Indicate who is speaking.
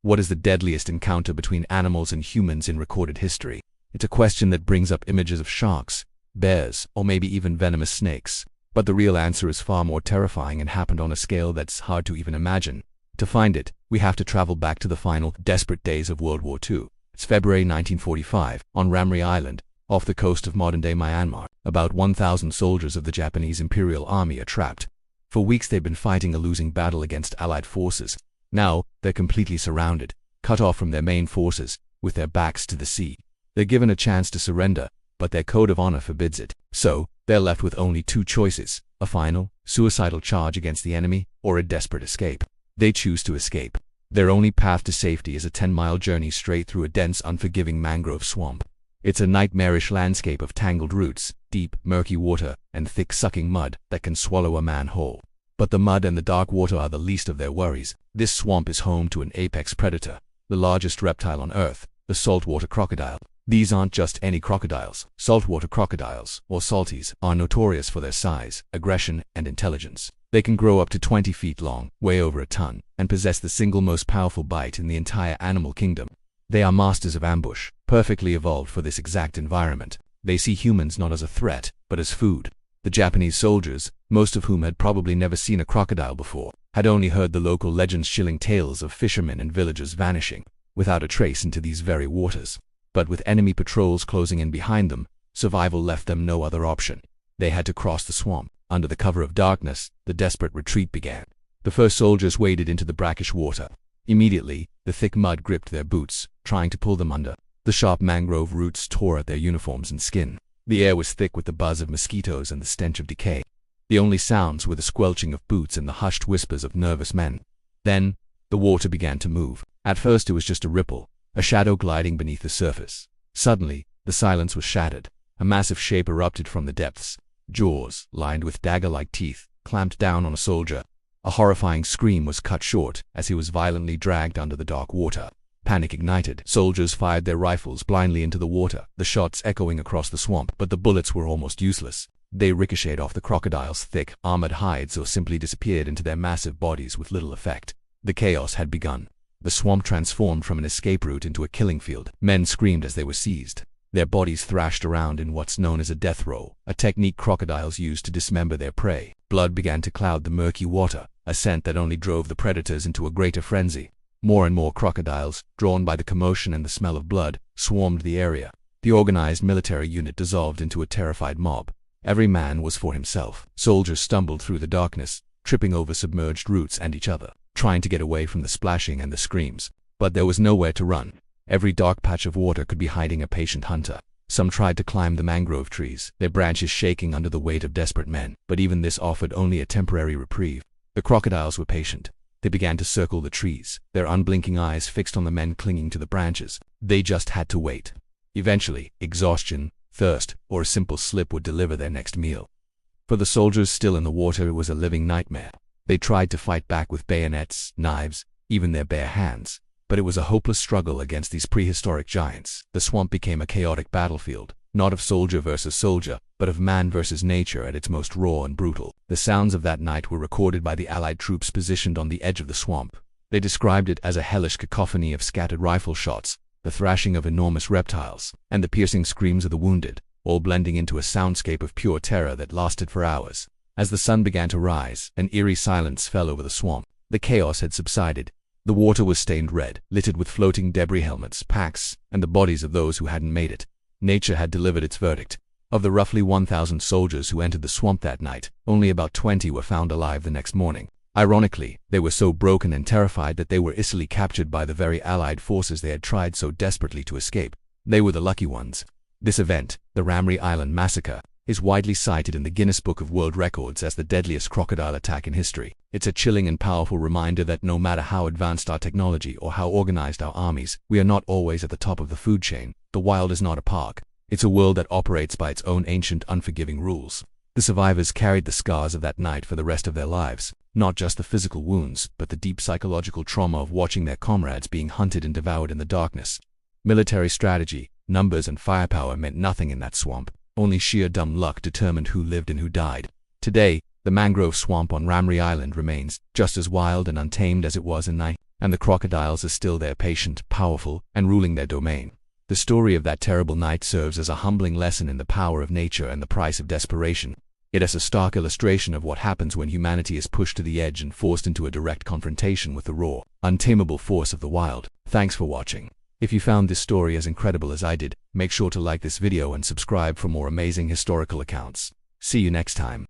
Speaker 1: What is the deadliest encounter between animals and humans in recorded history? It's a question that brings up images of sharks, bears, or maybe even venomous snakes. But the real answer is far more terrifying and happened on a scale that's hard to even imagine. To find it, we have to travel back to the final, desperate days of World War II. It's February 1945, on Ramri Island, off the coast of modern-day Myanmar. About 1,000 soldiers of the Japanese Imperial Army are trapped. For weeks they've been fighting a losing battle against Allied forces. Now, they're completely surrounded, cut off from their main forces, with their backs to the sea. They're given a chance to surrender, but their code of honor forbids it. So, they're left with only two choices: a final, suicidal charge against the enemy, or a desperate escape. They choose to escape. Their only path to safety is a 10-mile journey straight through a dense, unforgiving mangrove swamp. It's a nightmarish landscape of tangled roots, deep, murky water, and thick, sucking mud that can swallow a man whole. But the mud and the dark water are the least of their worries. This swamp is home to an apex predator, the largest reptile on Earth, the saltwater crocodile. These aren't just any crocodiles. Saltwater crocodiles, or salties, are notorious for their size, aggression, and intelligence. They can grow up to 20 feet long, weigh over a ton, and possess the single most powerful bite in the entire animal kingdom. They are masters of ambush, perfectly evolved for this exact environment. They see humans not as a threat, but as food. The Japanese soldiers, most of whom had probably never seen a crocodile before, had only heard the local legends-chilling tales of fishermen and villagers vanishing, without a trace, into these very waters. But with enemy patrols closing in behind them, survival left them no other option. They had to cross the swamp. Under the cover of darkness, the desperate retreat began. The first soldiers waded into the brackish water. Immediately, the thick mud gripped their boots, trying to pull them under. The sharp mangrove roots tore at their uniforms and skin. The air was thick with the buzz of mosquitoes and the stench of decay. The only sounds were the squelching of boots and the hushed whispers of nervous men. Then, the water began to move. At first it was just a ripple, a shadow gliding beneath the surface. Suddenly, the silence was shattered. A massive shape erupted from the depths. Jaws, lined with dagger-like teeth, clamped down on a soldier. A horrifying scream was cut short as he was violently dragged under the dark water. Panic ignited. Soldiers fired their rifles blindly into the water, the shots echoing across the swamp, but the bullets were almost useless. They ricocheted off the crocodile's thick, armored hides or simply disappeared into their massive bodies with little effect. The chaos had begun. The swamp transformed from an escape route into a killing field. Men screamed as they were seized. Their bodies thrashed around in what's known as a death roll, a technique crocodiles use to dismember their prey. Blood began to cloud the murky water, a scent that only drove the predators into a greater frenzy. More and more crocodiles, drawn by the commotion and the smell of blood, swarmed the area. The organized military unit dissolved into a terrified mob. Every man was for himself. Soldiers stumbled through the darkness, tripping over submerged roots and each other, trying to get away from the splashing and the screams. But there was nowhere to run. Every dark patch of water could be hiding a patient hunter. Some tried to climb the mangrove trees, their branches shaking under the weight of desperate men, but even this offered only a temporary reprieve. The crocodiles were patient. They began to circle the trees, their unblinking eyes fixed on the men clinging to the branches. They just had to wait. Eventually, exhaustion, thirst, or a simple slip would deliver their next meal. For the soldiers still in the water, it was a living nightmare. They tried to fight back with bayonets, knives, even their bare hands. But it was a hopeless struggle against these prehistoric giants. The swamp became a chaotic battlefield, not of soldier versus soldier, but of man versus nature at its most raw and brutal. The sounds of that night were recorded by the Allied troops positioned on the edge of the swamp. They described it as a hellish cacophony of scattered rifle shots, the thrashing of enormous reptiles, and the piercing screams of the wounded, all blending into a soundscape of pure terror that lasted for hours. As the sun began to rise, an eerie silence fell over the swamp. The chaos had subsided. The water was stained red, littered with floating debris, helmets, packs, and the bodies of those who hadn't made it. Nature had delivered its verdict. Of the roughly 1,000 soldiers who entered the swamp that night, only about 20 were found alive the next morning. Ironically, they were so broken and terrified that they were easily captured by the very Allied forces they had tried so desperately to escape. They were the lucky ones. This event, the Ramri Island Massacre, is widely cited in the Guinness Book of World Records as the deadliest crocodile attack in history. It's a chilling and powerful reminder that no matter how advanced our technology or how organized our armies, we are not always at the top of the food chain. The wild is not a park. It's a world that operates by its own ancient, unforgiving rules. The survivors carried the scars of that night for the rest of their lives. Not just the physical wounds, but the deep psychological trauma of watching their comrades being hunted and devoured in the darkness. Military strategy, numbers, and firepower meant nothing in that swamp. Only sheer dumb luck determined who lived and who died. Today, the mangrove swamp on Ramri Island remains just as wild and untamed as it was in and the crocodiles are still there, patient, powerful, and ruling their domain. The story of that terrible night serves as a humbling lesson in the power of nature and the price of desperation. It is a stark illustration of what happens when humanity is pushed to the edge and forced into a direct confrontation with the raw, untamable force of the wild. Thanks for watching. If you found this story as incredible as I did, make sure to like this video and subscribe for more amazing historical accounts. See you next time.